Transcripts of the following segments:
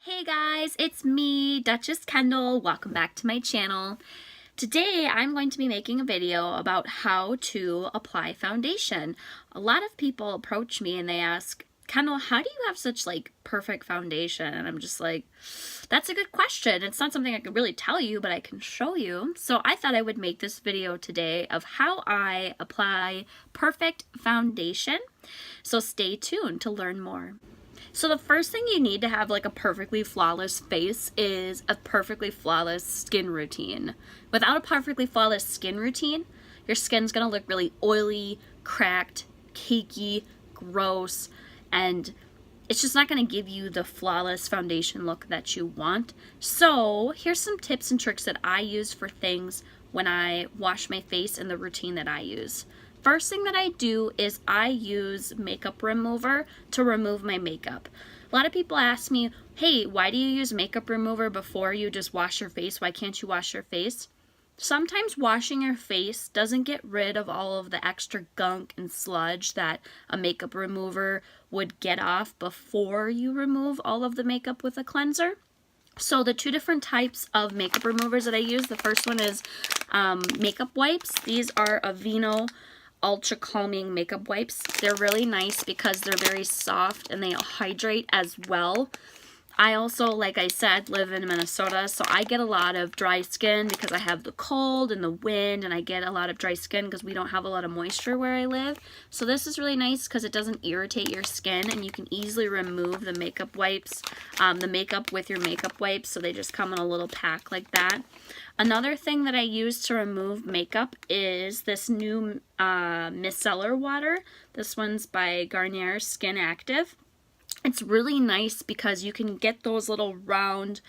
Hey guys, it's me, Dutchess Kendall. Welcome back to my channel. Today I'm going to be making a video about how to apply foundation. A lot of people approach me and they ask, Kendall, how do you have such perfect foundation? And I'm just like, that's a good question. It's not something I can really tell you, but I can show you. So I thought I would make this video today of how I apply perfect foundation. So stay tuned to learn more. So the first thing you need to have a perfectly flawless face is a perfectly flawless skin routine. Without a perfectly flawless skin routine, your skin's gonna look really oily, cracked, cakey, gross, and it's just not gonna give you the flawless foundation look that you want. So here's some tips and tricks that I use for things when I wash my face and the routine that I use. First thing that I do is I use makeup remover to remove my makeup. A lot of people ask me, hey, why do you use makeup remover before you just wash your face? Why can't you wash your face? Sometimes washing your face doesn't get rid of all of the extra gunk and sludge that a makeup remover would get off before you remove all of the makeup with a cleanser. So the two different types of makeup removers that I use, the first one is makeup wipes. These are Aveeno Ultra Calming makeup wipes. They're really nice because they're very soft and they hydrate as well. I also, like I said, live in Minnesota, so I get a lot of dry skin because I have the cold and the wind, and I get a lot of dry skin because we don't have a lot of moisture where I live. So this is really nice because it doesn't irritate your skin, and you can easily remove the makeup wipes, the makeup with your makeup wipes, so they just come in a little pack like that. Another thing that I use to remove makeup is this new micellar water. This one's by Garnier Skin Active. It's really nice because you can get those little round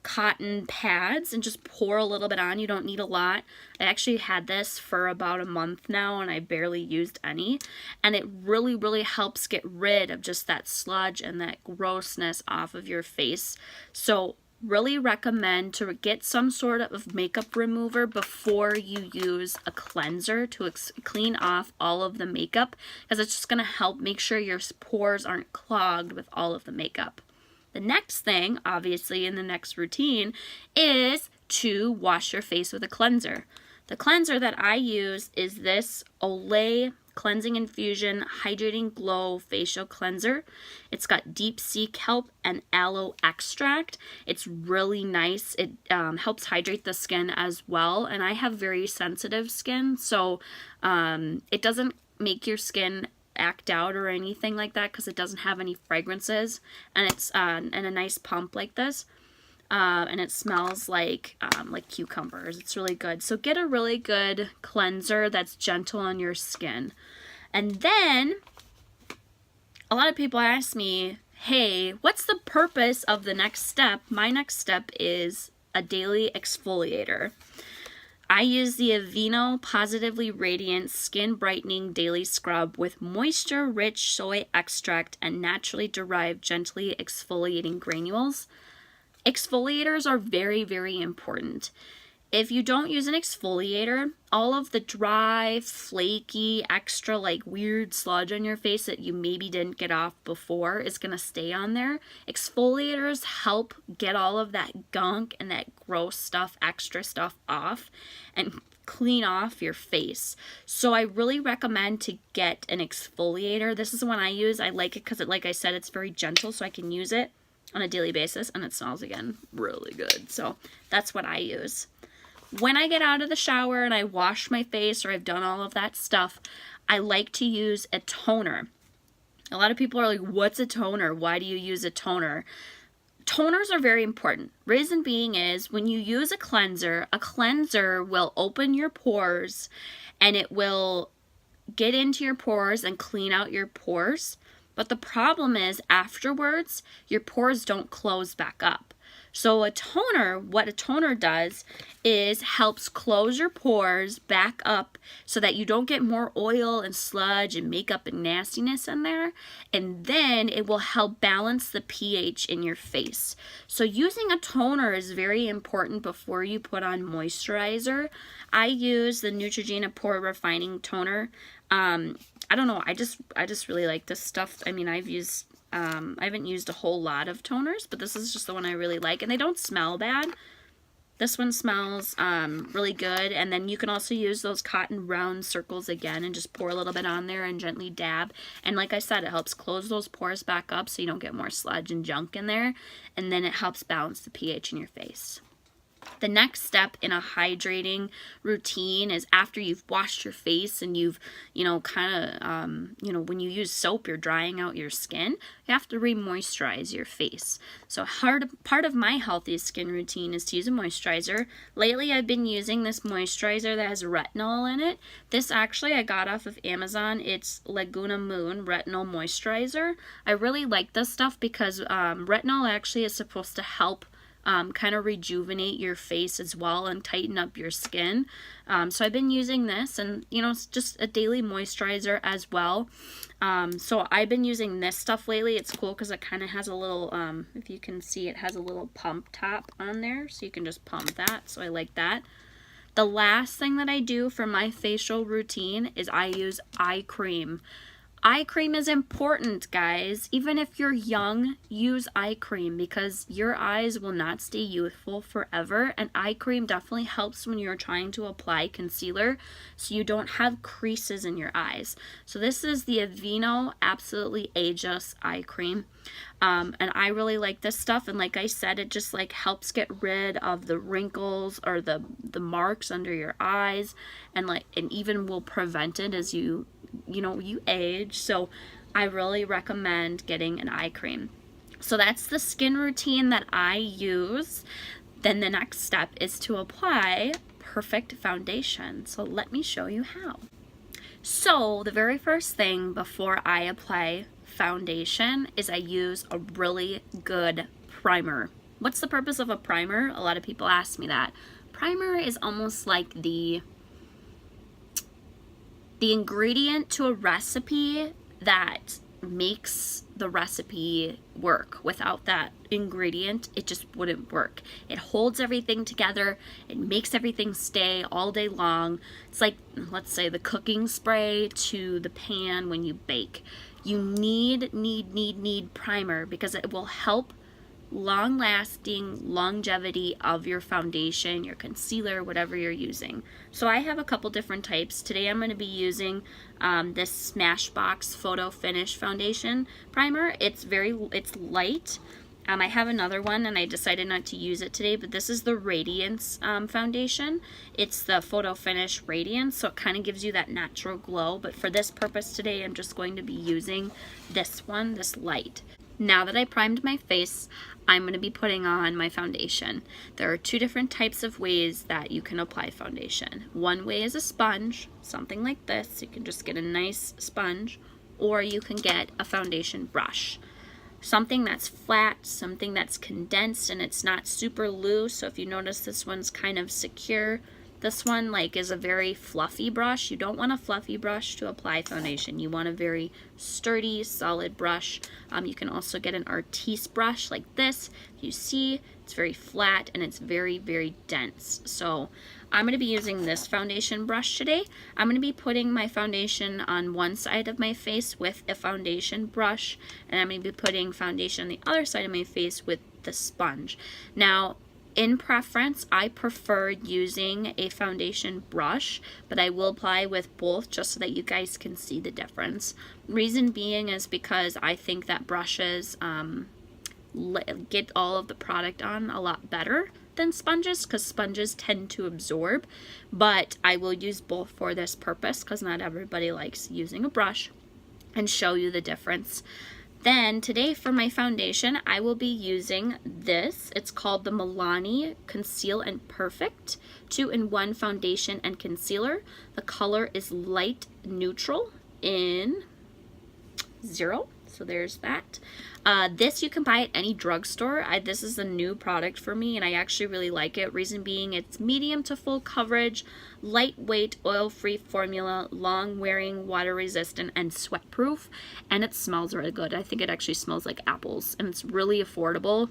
cotton pads and just pour a little bit on. You don't need a lot. I actually had this for about a month now and I barely used any. And it really helps get rid of just that sludge and that grossness off of your face. So really recommend to get some sort of makeup remover before you use a cleanser to clean off all of the makeup, because it's just going to help make sure your pores aren't clogged with all of the makeup. The next thing, obviously in the next routine, is to wash your face with a cleanser. The cleanser that I use is this Olay Cleansing Infusion Hydrating Glow Facial Cleanser. It's got deep sea kelp and aloe extract. It's really nice. It helps hydrate the skin as well, and I have very sensitive skin, so it doesn't make your skin act out or anything like that because it doesn't have any fragrances, and it's in a nice pump like this. And it smells like cucumbers. It's really good. So get a really good cleanser that's gentle on your skin. And then a lot of people ask me, hey, what's the purpose of the next step? My next step is a daily exfoliator. I use the Aveeno Positively Radiant Skin Brightening Daily Scrub with moisture-rich soy extract and naturally derived gently exfoliating granules. Exfoliators are very important. If you don't use an exfoliator, all of the dry, flaky, extra weird sludge on your face that you maybe didn't get off before is going to stay on there. Exfoliators help get all of that gunk and that gross stuff, extra stuff off and clean off your face. So I really recommend to get an exfoliator. This is the one I use. I like it because, like I said, it's very gentle, so I can use it on a daily basis, and it smells, again, really good. So that's what I use. When I get out of the shower and I wash my face or I've done all of that stuff, I like to use a toner. A lot of people are like, what's a toner? Why do you use a toner? Toners are very important. Reason being is when you use a cleanser will open your pores and it will get into your pores and clean out your pores. But the problem is afterwards, your pores don't close back up. So what a toner does is helps close your pores back up so that you don't get more oil and sludge and makeup and nastiness in there. And then it will help balance the pH in your face. So using a toner is very important before you put on moisturizer. I use the Neutrogena Pore Refining Toner. I don't know, I just really like this stuff. I mean, I've used I haven't used a whole lot of toners, but this is just the one I really like, and they don't smell bad. This one smells really good, and then you can also use those cotton round circles again and just pour a little bit on there and gently dab. And like I said, it helps close those pores back up so you don't get more sludge and junk in there, and then it helps balance the pH in your face. The next step in a hydrating routine is after you've washed your face and you've, when you use soap, you're drying out your skin, you have to re-moisturize your face. So part of my healthy skin routine is to use a moisturizer. Lately, I've been using this moisturizer that has retinol in it. This actually I got off of Amazon. It's Laguna Moon Retinol Moisturizer. I really like this stuff because retinol actually is supposed to help kind of rejuvenate your face as well and tighten up your skin. So I've been using this, and it's just a daily moisturizer as well. So I've been using this stuff lately. It's cool because it kind of has a little, if you can see, it has a little pump top on there, so you can just pump that. So I like that. The last thing that I do for my facial routine is I use eye cream. Eye cream is important, guys. Even if you're young, use eye cream because your eyes will not stay youthful forever. And eye cream definitely helps when you're trying to apply concealer so you don't have creases in your eyes. So this is the Aveeno Absolutely Ageless Eye Cream. And I really like this stuff. And like I said, it just helps get rid of the wrinkles or the marks under your eyes, and even will prevent it as you age. So I really recommend getting an eye cream. So that's the skin routine that I use. Then the next step is to apply perfect foundation. So let me show you how. So the very first thing before I apply foundation is I use a really good primer. What's the purpose of a primer? A lot of people ask me that. Primer is almost like the ingredient to a recipe that makes the recipe work. Without that ingredient, it just wouldn't work. It holds everything together. It makes everything stay all day long. It's like, let's say, the cooking spray to the pan when you bake. You need primer because it will help long-lasting longevity of your foundation, your concealer, whatever you're using. So I have a couple different types. Today I'm going to be using this Smashbox Photo Finish Foundation Primer. It's light. I have another one and I decided not to use it today, but this is the Radiance foundation. It's the Photo Finish Radiance, so it kind of gives you that natural glow. But for this purpose today, I'm just going to be using this one, this light. Now that I primed my face, I'm going to be putting on my foundation. There are two different types of ways that you can apply foundation. One way is a sponge, something like this. You can just get a nice sponge, or you can get a foundation brush. Something that's flat, something that's condensed, and it's not super loose. So if you notice, this one's kind of secure. This one is a very fluffy brush. You don't want a fluffy brush to apply foundation. You want a very sturdy, solid brush. You can also get an Artiste brush like this. You see, it's very flat and it's very, very dense. So I'm going to be using this foundation brush today. I'm going to be putting my foundation on one side of my face with a foundation brush, and I'm going to be putting foundation on the other side of my face with the sponge. Now, in preference, I prefer using a foundation brush, but I will apply with both just so that you guys can see the difference. Reason being is because I think that brushes get all of the product on a lot better than sponges, because sponges tend to absorb, but I will use both for this purpose because not everybody likes using a brush, and show you the difference. Then today for my foundation, I will be using this. It's called the Milani Conceal and Perfect 2-in-1 Foundation and Concealer. The color is light neutral in 0. So there's that. This you can buy at any drugstore. This is a new product for me and I actually really like it. Reason being, it's medium to full coverage, lightweight, oil-free formula, long-wearing, water-resistant, and sweat-proof. And it smells really good. I think it actually smells like apples and it's really affordable.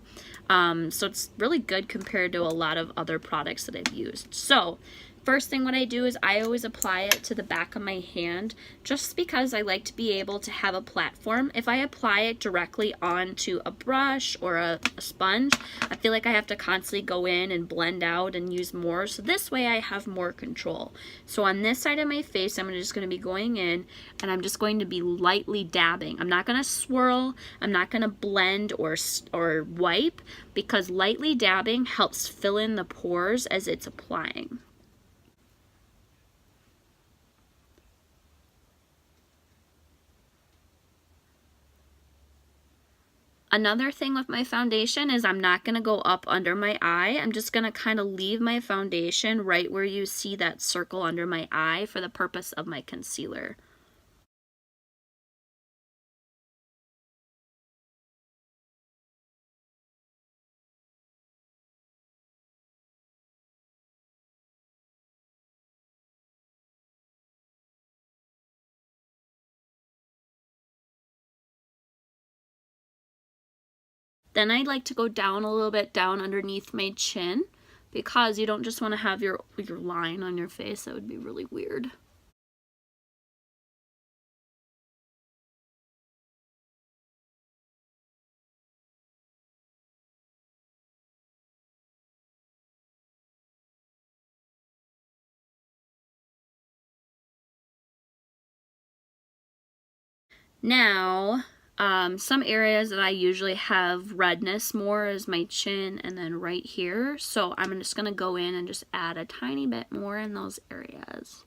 So it's really good compared to a lot of other products that I've used. So First thing what I do is I always apply it to the back of my hand, just because I like to be able to have a platform. If I apply it directly onto a brush or a sponge, I feel like I have to constantly go in and blend out and use more. So this way I have more control. So on this side of my face, I'm just going to be going in and I'm just going to be lightly dabbing. I'm not going to swirl. I'm not going to blend or wipe, because lightly dabbing helps fill in the pores as it's applying. Another thing with my foundation is I'm not going to go up under my eye. I'm just going to kind of leave my foundation right where you see that circle under my eye for the purpose of my concealer. Then I'd like to go down a little bit down underneath my chin, because you don't just want to have your line on your face. That would be really weird. Now, some areas that I usually have redness more is my chin and then right here. So I'm just going to go in and just add a tiny bit more in those areas.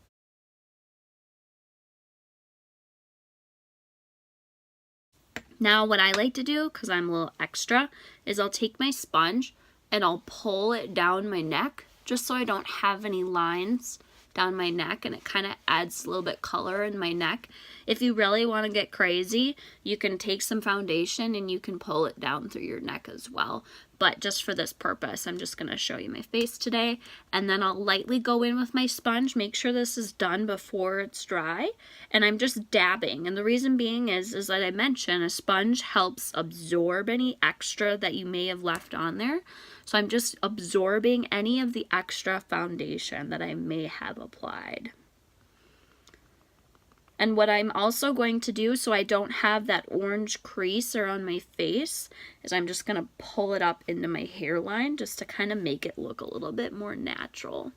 Now what I like to do, because I'm a little extra, is I'll take my sponge and I'll pull it down my neck just so I don't have any lines down my neck, and it kind of adds a little bit color in my neck. If you really want to get crazy, you can take some foundation and you can pull it down through your neck as well. But just for this purpose, I'm just going to show you my face today, and then I'll lightly go in with my sponge. Make sure this is done before it's dry, and I'm just dabbing. And the reason being is that I mentioned a sponge helps absorb any extra that you may have left on there. So I'm just absorbing any of the extra foundation that I may have applied. And what I'm also going to do, so I don't have that orange crease around my face, is I'm just going to pull it up into my hairline just to kind of make it look a little bit more natural.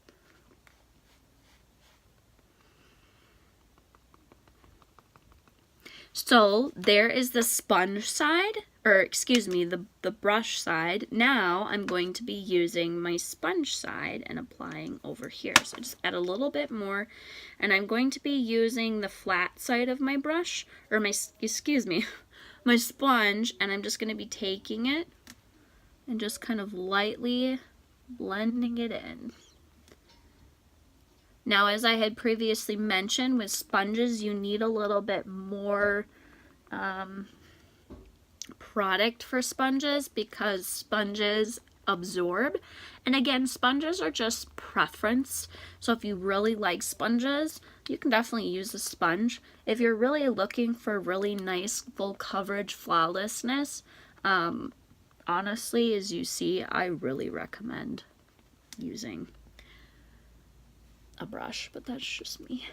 So there is the sponge side, or excuse me, the brush side. Now I'm going to be using my sponge side and applying over here. So I just add a little bit more, and I'm going to be using the flat side of my brush, or my sponge, and I'm just going to be taking it and just kind of lightly blending it in. Now, as I had previously mentioned, with sponges, you need a little bit more product for sponges, because sponges absorb. And again, sponges are just preference. So if you really like sponges, you can definitely use a sponge. If you're really looking for really nice full coverage flawlessness, honestly, as you see, I really recommend using a brush, but that's just me.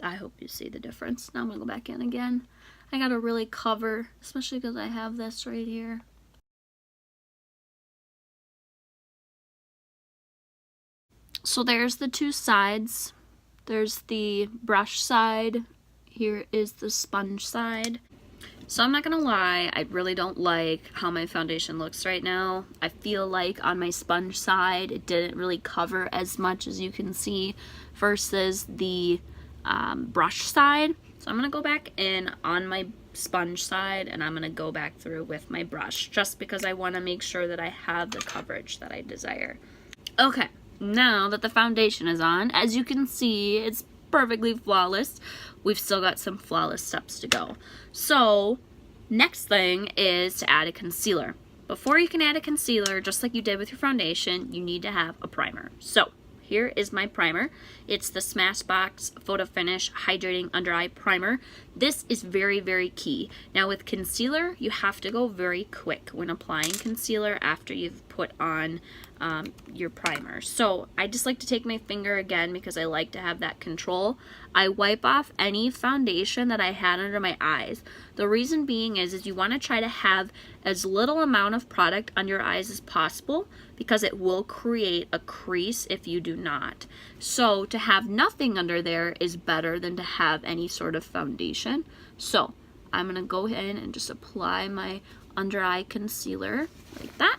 I hope you see the difference. Now I'm gonna go back in again. I gotta really cover, especially because I have this right here. So there's the two sides. There's the brush side. Here is the sponge side. So I'm not gonna lie, I really don't like how my foundation looks right now. I feel like on my sponge side, it didn't really cover as much as you can see versus the brush side. So I'm gonna go back in on my sponge side, and I'm gonna go back through with my brush, just because I wanna make sure that I have the coverage that I desire. Okay, now that the foundation is on, as you can see, it's perfectly flawless. We've still got some flawless steps to go. So next thing is to add a concealer. Before you can add a concealer, just like you did with your foundation, you need to have a primer. So here is my primer. It's the Smashbox Photo Finish Hydrating Under Eye Primer. This is very, very key. Now with concealer, you have to go very quick when applying concealer after you've put on your primer. So I just like to take my finger again because I like to have that control. I wipe off any foundation that I had under my eyes. The reason being is you want to try to have as little amount of product on your eyes as possible because it will create a crease if you do not. So to have nothing under there is better than to have any sort of foundation. So I'm going to go ahead and just apply my under eye concealer like that.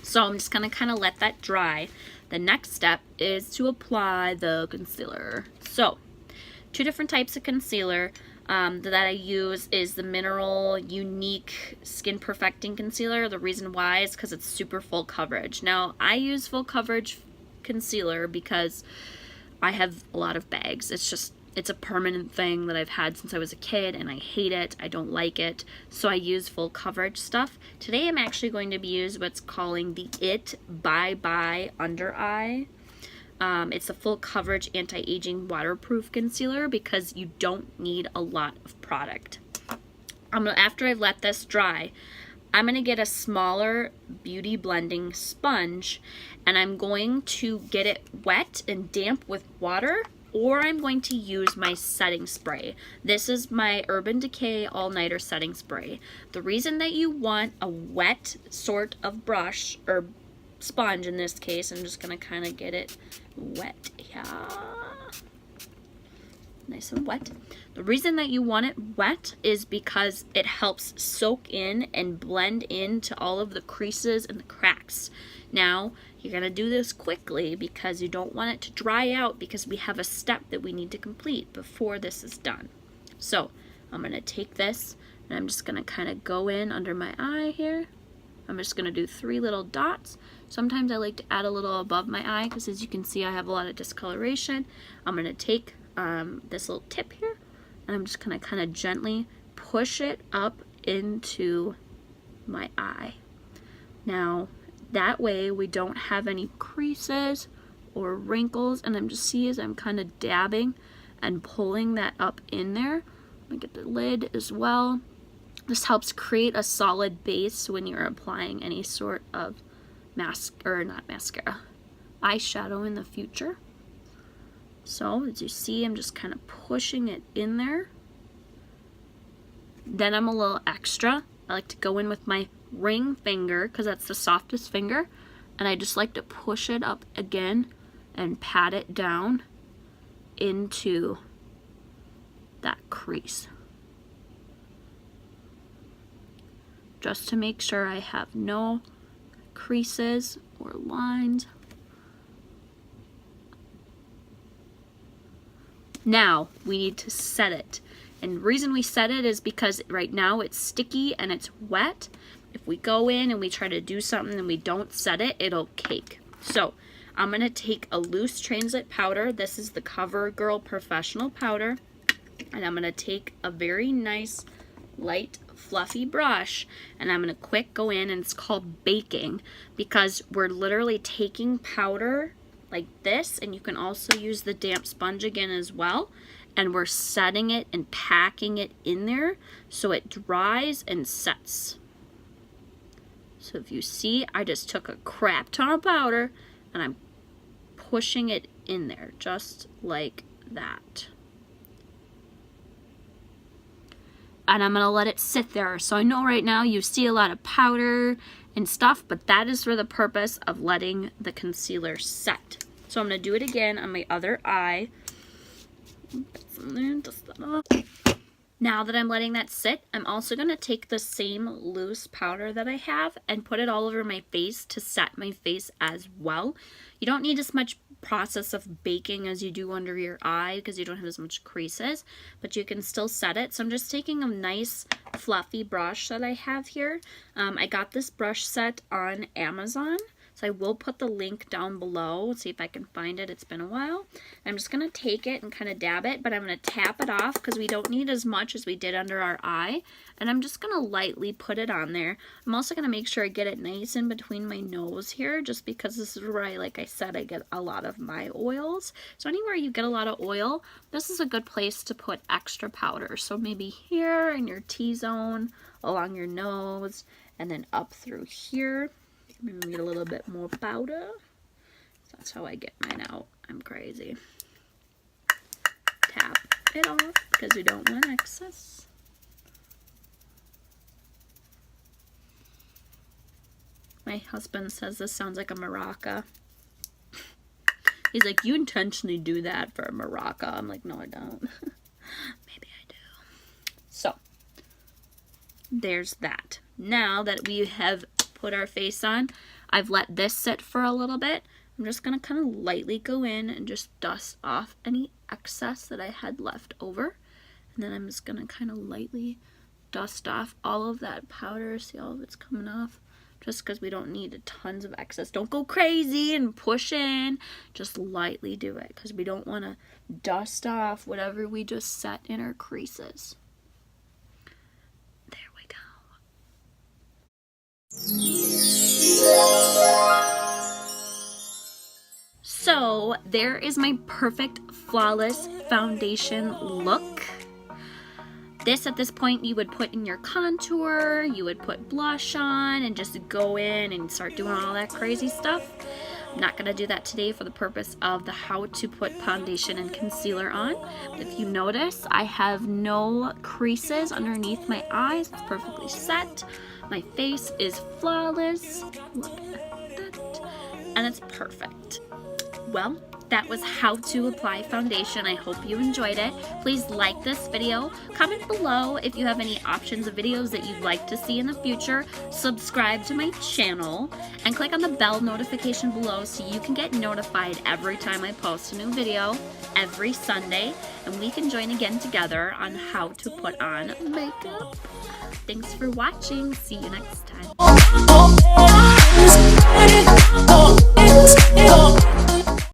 So I'm just going to kind of let that dry. The next step is to apply the concealer. So 2 different types of concealer that I use is the Mineral Unique Skin Perfecting Concealer. The reason why is because it's super full coverage. Now I use full coverage concealer because I have a lot of bags. It's a permanent thing that I've had since I was a kid and I hate it. I don't like it. So I use full coverage stuff. Today I'm actually going to be using what's calling the It Bye Bye Under Eye. It's a full coverage anti-aging waterproof concealer because you don't need a lot of product. After I let this dry, I'm going to get a smaller beauty blending sponge and I'm going to get it wet and damp with water, or I'm going to use my setting spray. This is my Urban Decay All-Nighter Setting Spray. The reason that you want a wet sort of brush, or sponge in this case, I'm just going to kind of get it wet. Yeah. Nice and wet. The reason that you want it wet is because it helps soak in and blend into all of the creases and the cracks. Now, you're going to do this quickly because you don't want it to dry out because we have a step that we need to complete before this is done. So, I'm going to take this and I'm just going to kind of go in under my eye here. I'm just going to do 3 little dots. Sometimes I like to add a little above my eye because as you can see I have a lot of discoloration. I'm going to take this little tip here and I'm just going to kind of gently push it up into my eye. Now that way we don't have any creases or wrinkles, and I'm just see as I'm kind of dabbing and pulling that up in there. Let me get the lid as well. This helps create a solid base when you're applying any sort of eyeshadow in the future. So as you see, I'm just kind of pushing it in there. Then I'm a little extra. I like to go in with my ring finger because that's the softest finger, and I just like to push it up again and pat it down into that crease, just to make sure I have no creases or lines. Now we need to set it, and the reason we set it is because right now it's sticky and it's wet. If we go in and we try to do something and we don't set it, it'll cake. So I'm going to take a loose translucent powder. This is the CoverGirl Professional Powder. And I'm going to take a very nice, light, fluffy brush. And I'm going to quick go in, and it's called baking because we're literally taking powder like this. And you can also use the damp sponge again as well. And we're setting it and packing it in there so it dries and sets. So if you see, I just took a crap ton of powder and I'm pushing it in there just like that. And I'm going to let it sit there. So I know right now you see a lot of powder and stuff, but that is for the purpose of letting the concealer set. So I'm going to do it again on my other eye. Now that I'm letting that sit, I'm also going to take the same loose powder that I have and put it all over my face to set my face as well. You don't need as much process of baking as you do under your eye because you don't have as much creases, but you can still set it. So I'm just taking a nice fluffy brush that I have here. I got this brush set on Amazon. So I will put the link down below. Let's see if I can find it. It's been a while. I'm just going to take it and kind of dab it, but I'm going to tap it off because we don't need as much as we did under our eye. And I'm just going to lightly put it on there. I'm also going to make sure I get it nice in between my nose here, just because this is where like I said, I get a lot of my oils. So anywhere you get a lot of oil, this is a good place to put extra powder. So maybe here in your T-zone, along your nose, and then up through here. Maybe need a little bit more powder. So that's how I get mine out. I'm crazy. Tap it off because we don't want excess. My husband says this sounds like a maraca. He's like, you intentionally do that for a maraca. I'm like, no, I don't. Maybe I do. So, there's that. Now that we have put our face on, I've let this sit for a little bit. I'm just going to kind of lightly go in and just dust off any excess that I had left over. And then I'm just going to kind of lightly dust off all of that powder. See, all of it's coming off. Just because we don't need tons of excess. Don't go crazy and push in. Just lightly do it because we don't want to dust off whatever we just set in our creases. There we go. So there is my perfect flawless foundation look. This at this point you would put in your contour, you would put blush on and just go in and start doing all that crazy stuff. I'm not going to do that today for the purpose of the how to put foundation and concealer on. But if you notice, I have no creases underneath my eyes. It's perfectly set. My face is flawless. Look at that. And it's perfect. Well, that was how to apply foundation. I hope you enjoyed it. Please like this video. Comment below if you have any options of videos that you'd like to see in the future. Subscribe to my channel and click on the bell notification below so you can get notified every time I post a new video every Sunday. And we can join again together on how to put on makeup. Thanks for watching. See you next time.